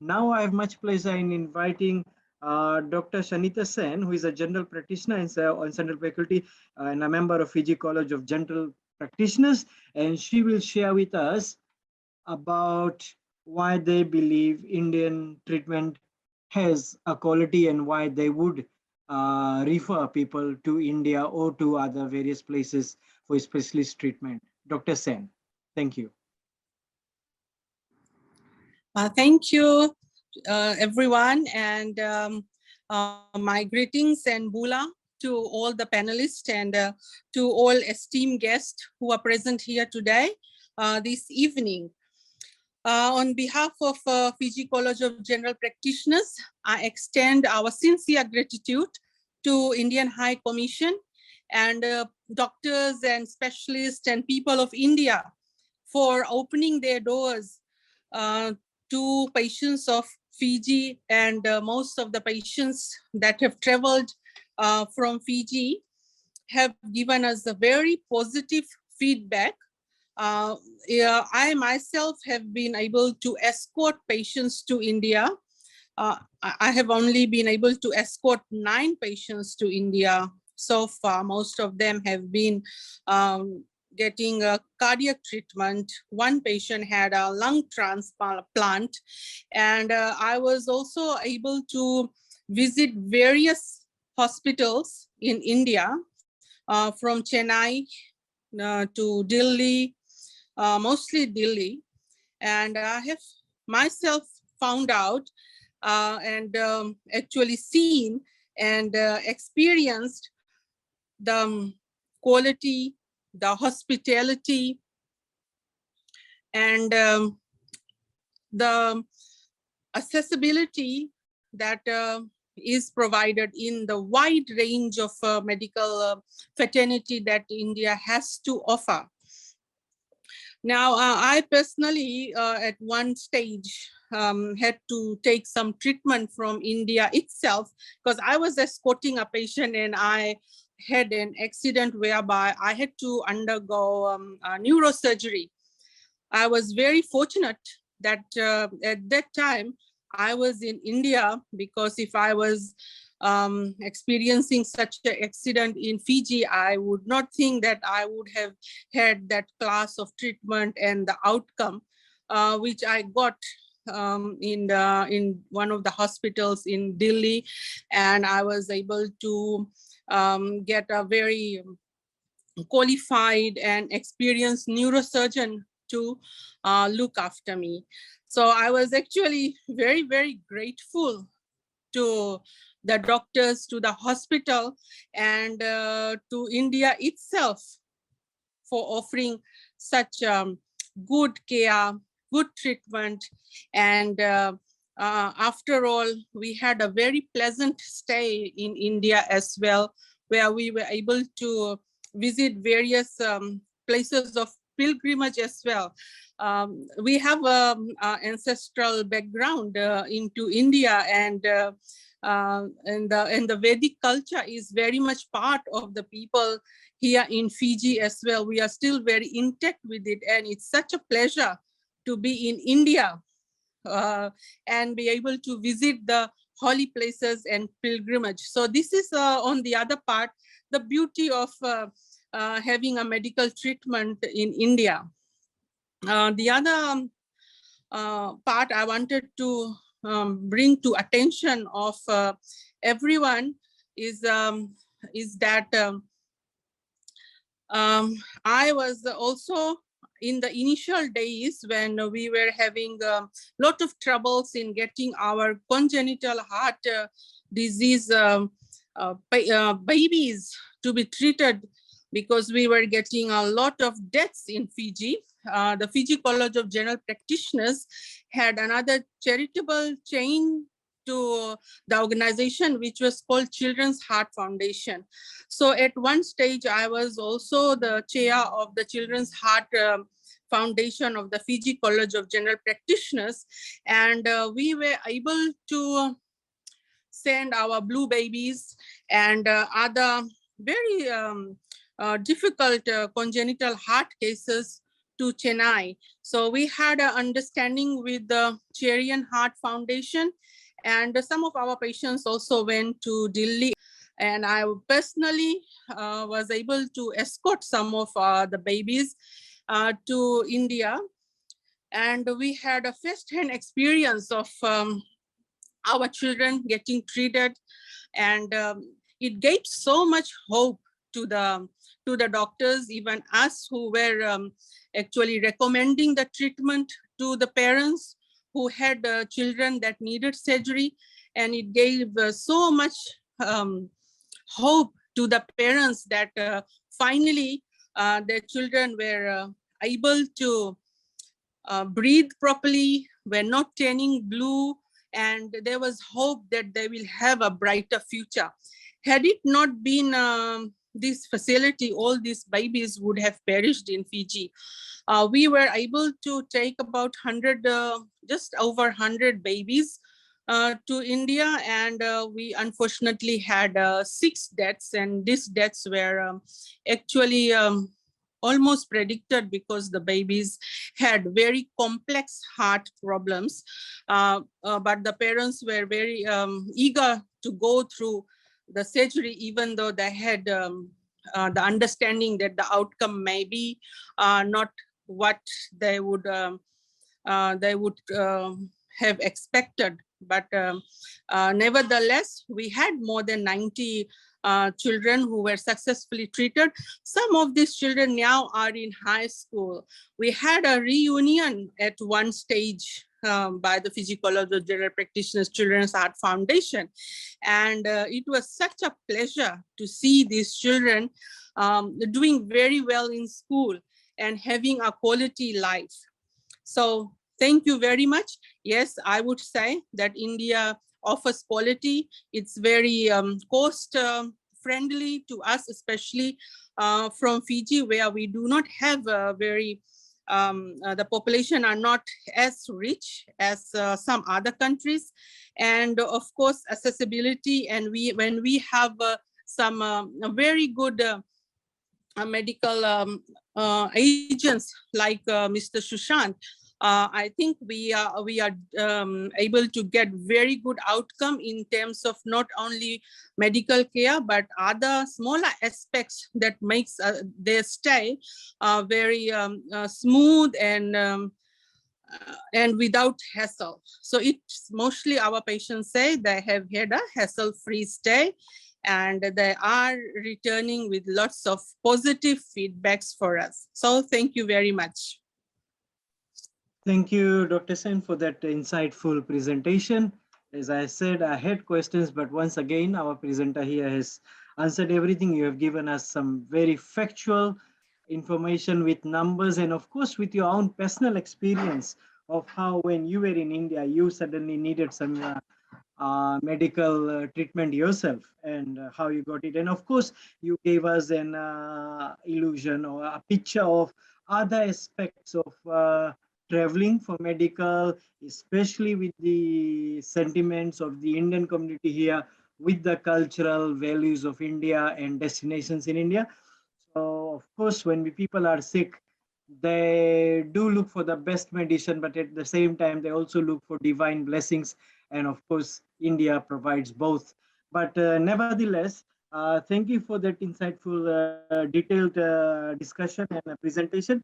Now I have much pleasure in inviting Dr. Shanita Sen, who is a general practitioner on Central Faculty and a member of Fiji College of General Practitioners, and she will share with us about why they believe Indian treatment has a quality and why they would refer people to India or to other various places for specialist treatment. Dr. Sen, thank you. Thank you, everyone, and my greetings and bula to all the panelists and to all esteemed guests who are present here today, this evening. On behalf of Fiji College of General Practitioners, I extend our sincere gratitude to Indian High Commission and doctors and specialists and people of India for opening their doors to patients of Fiji, and most of the patients that have traveled from Fiji have given us a very positive feedback. I myself have been able to escort patients to India. I have only been able to escort 9 patients to India so far. Most of them have been getting a cardiac treatment. One patient had a lung transplant, and I was also able to visit various hospitals in India, from Chennai to Delhi, mostly Delhi. And I have myself found out and actually seen and experienced the quality, the hospitality, and the accessibility that is provided in the wide range of medical fraternity that India has to offer. Now, I personally, at one stage, had to take some treatment from India itself, because I was escorting a patient and I had an accident whereby I had to undergo neurosurgery. I was very fortunate that at that time I was in India, because if I was experiencing such an accident in Fiji, I would not think that I would have had that class of treatment and the outcome which I got in one of the hospitals in Delhi, and I was able to get a very qualified and experienced neurosurgeon to look after me. So I was actually very, very grateful to the doctors, to the hospital, and to India itself for offering such good care, good treatment. And after all, we had a very pleasant stay in India as well, where we were able to visit various places of pilgrimage as well. We have an ancestral background into India, and the Vedic culture is very much part of the people here in Fiji as well. We are still very intact with it, and it's such a pleasure to be in India and be able to visit the holy places and pilgrimage. So this is on the other part, the beauty of having a medical treatment in India. The other part I wanted to bring to attention of everyone is that I was also in the initial days when we were having a lot of troubles in getting our congenital heart disease babies to be treated, because we were getting a lot of deaths in Fiji. The Fiji College of General Practitioners had another charitable chain to the organization, which was called Children's Heart Foundation. So at one stage, I was also the chair of the Children's Heart Foundation of the Fiji College of General Practitioners. And we were able to send our blue babies and other very difficult congenital heart cases to Chennai. So we had an understanding with the Cherry and Heart Foundation, and some of our patients also went to Delhi. And I personally was able to escort some of the babies to India. And we had a first-hand experience of our children getting treated, and it gave so much hope to the doctors, even us who were actually recommending the treatment to the parents who had children that needed surgery. And it gave so much hope to the parents that finally their children were able to breathe properly, were not turning blue, and there was hope that they will have a brighter future. Had it not been this facility, all these babies would have perished in Fiji. We were able to take about 100, just over 100 babies to India, and we unfortunately had 6 deaths, and these deaths were actually almost predicted because the babies had very complex heart problems. But the parents were very eager to go through the surgery, even though they had the understanding that the outcome may be not what they would have expected. But nevertheless, we had more than 90 children who were successfully treated. Some of these children now are in high school. We had a reunion at one stage by the Fiji College of General Practitioners Children's Heart Foundation. And it was such a pleasure to see these children doing very well in school and having a quality life. So thank you very much. Yes, I would say that India offers quality. It's very cost friendly to us, especially from Fiji, where we do not have a very, the population are not as rich as some other countries. And of course, accessibility. And when we have some very good medical agents like Mr. Sushant, I think we are able to get very good outcome in terms of not only medical care, but other smaller aspects that makes their stay very smooth and without hassle. So it's mostly our patients say they have had a hassle-free stay, and they are returning with lots of positive feedbacks for us. So thank you very much. Thank you, Dr. Sen, for that insightful presentation. As I said, I had questions, but once again, our presenter here has answered everything. You have given us some very factual information with numbers, and of course, with your own personal experience of how when you were in India, you suddenly needed some medical treatment yourself, and how you got it. And of course, you gave us an illusion or a picture of other aspects of traveling for medical, especially with the sentiments of the Indian community here, with the cultural values of India and destinations in India. So of course, when people are sick, they do look for the best medicine, but at the same time, they also look for divine blessings. And of course, India provides both. But nevertheless, thank you for that insightful, detailed discussion and presentation.